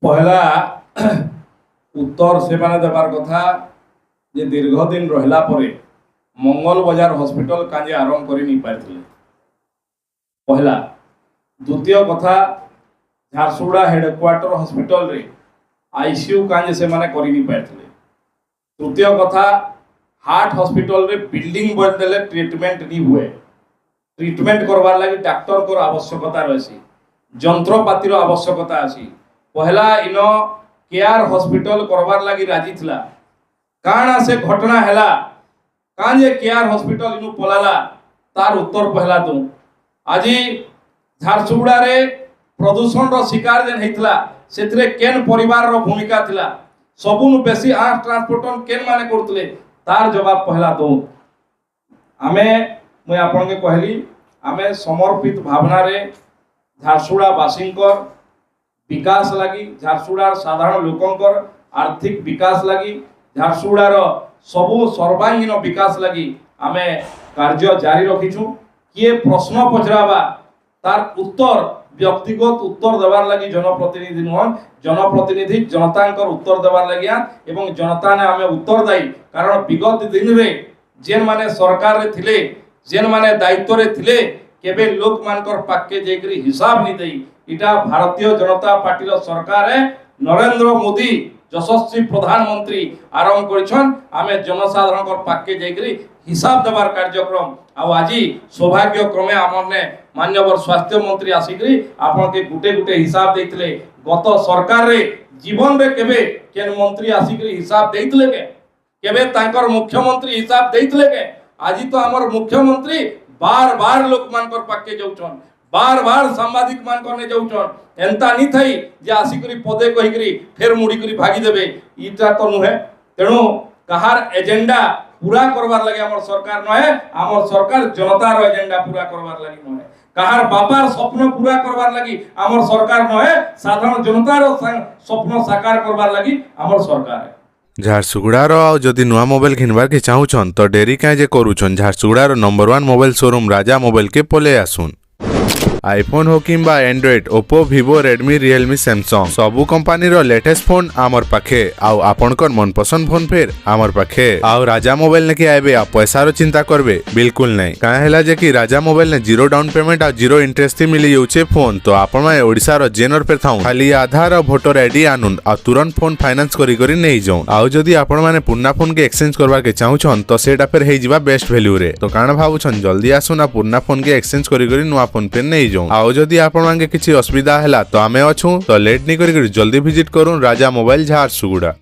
पहला उत्तर से माने देवार कथा जे दीर्घ दिन रहिला परे मंगल बाजार हॉस्पिटल काजे आरंभ करि नि पारथिले। पहला द्वितीय कथा झारसुगुड़ा हेडक्वार्टर हॉस्पिटल रे आईसीयू काजे से माने करि नि पारथिले। तृतीय कथा हार्ट हॉस्पिटल रे बिल्डिंग बनदेले ट्रीटमेंट नि हुए। ट्रीटमेंट करवार लागि डॉक्टर को आवश्यकता रही, जंत्रपातिर आवश्यकता अछि। पहला इन केआर हॉस्पिटल करवार लगी राजी थिला, काना से घटना हैला काजे केआर हॉस्पिटल इनु पलाला तार उत्तर पहला दू। आज झारसुगुड़ा रे प्रदूषण रो शिकार जेन हेतला सेतरे केन परिवार रो भूमिका थिला, सबुनु बेसी आर्ट ट्रांसपोर्टन केन माने करतले तार जवाब पहला दू। आमे मैं आपन के कहली आमे समर्पित भावना रे झारसुगुड़ा वासींकर विकास लगी, झारसुगुड़ार साधारण लोकंकर आर्थिक विकास लगी, झारसुगुड़ार सबु सर्वांगीन विकास लगी आमे कार्य जारी रखीछु। किए प्रश्न पचराबा तार उत्तर व्यक्तिगत उत्तर देवार लगी जनप्रतिनिधि नुहन, जनप्रतिनिधि जनतांकर उत्तर देवार लगी एवं जनता ने आमे उत्तर दायी। कारण विगत दिन रे जेन माने सरकार रे थिले, जेन माने दायित्व रे थिले केबे लोक मानकर पाके जेकरी हिसाब नि देई। इटा भारतीय जनता पार्टी रो सरकार है, नरेंद्र मोदी यशस्वी प्रधानमंत्री आरंभ करिछन। आमे जनसाधारण कर पाके जेकरी हिसाब देवार कार्यक्रम आज सौभाग्य क्रमे आमने माननीय स्वास्थ्य मंत्री आसिकरी आपन के गुटे गुटे हिसाब देइतले। गत सरकार रे जीवन रे केबे केन मंत्री आसिकरी हिसाब देइतले केबे तांकर मुख्यमंत्री हिसाब देइतले के। आज तो हमर मुख्यमंत्री बार बार लोक मानकर पाके जाउछन, बार बार सांबादिक मान करने जाउछन। एंता नी थई जे आसिकरी पदे कहिकरी फेर मुड़ी करी भागी देबे, इटा तो नुहे। तेणु कहार एजेंडा पूरा करवार लागि हमर सरकार नहे, हमर सरकार जनतार एजेंडा पूरा करवार लागि नहे। कहार बापार स्वप्न पूरा करवार लागि हमर सरकार नहे, साधारण जनतार स्वप्न साकार करवार लागि हमर सरकार है। झारसुगुड़ार आउ जदि नुआ मोबाइल घिनबार के चाहूछन तो डेरी काहे जे करूछन। झारसुगुड़ार number 1 mobile showroom Raja Mobile के पले आसुन। आईफोन हो किंबा Android, Oppo, Vivo, Redmi, Realme, Samsung सबु कंपनी रो लेटेस्ट फोन आमर पाखे। आउ आपनकर मनपसंद फोन फेर आमर पाखे। आउ राजा मोबाइल ने के आबे आ पैसार चिंता करबे बिल्कुल नहीं। काहे हैला जे कि राजा मोबाइल ने जीरो डाउन पेमेंट आ जीरो इंटरेस्ट थी मिली जाउछे फोन। तो आपण माने ओडिसा रो जेनर पे थाउ खाली आधार और वोटर आईडी आनुन आ तुरंत फोन फाइनेंस करी करी नहीं जाऊ। आउ जदि आपण माने पुन्ना फोन के एक्सचेंज करबा के चाहूछन तो सेटा फेर हेइ जिबा बेस्ट वैल्यू रे। तो काना भाबुछन जल्दी आसुन आ पुन्ना फोन के एक्सचेंज करी करी नुआ फोन पे नहीं जाऊ। आउ जदि आपण मांगे किछि असुविधा हैला तो आमे अछु तो लेट नहीं करी जल्दी विजिट करूं राजा मोबाइल झारसुगुड़ा।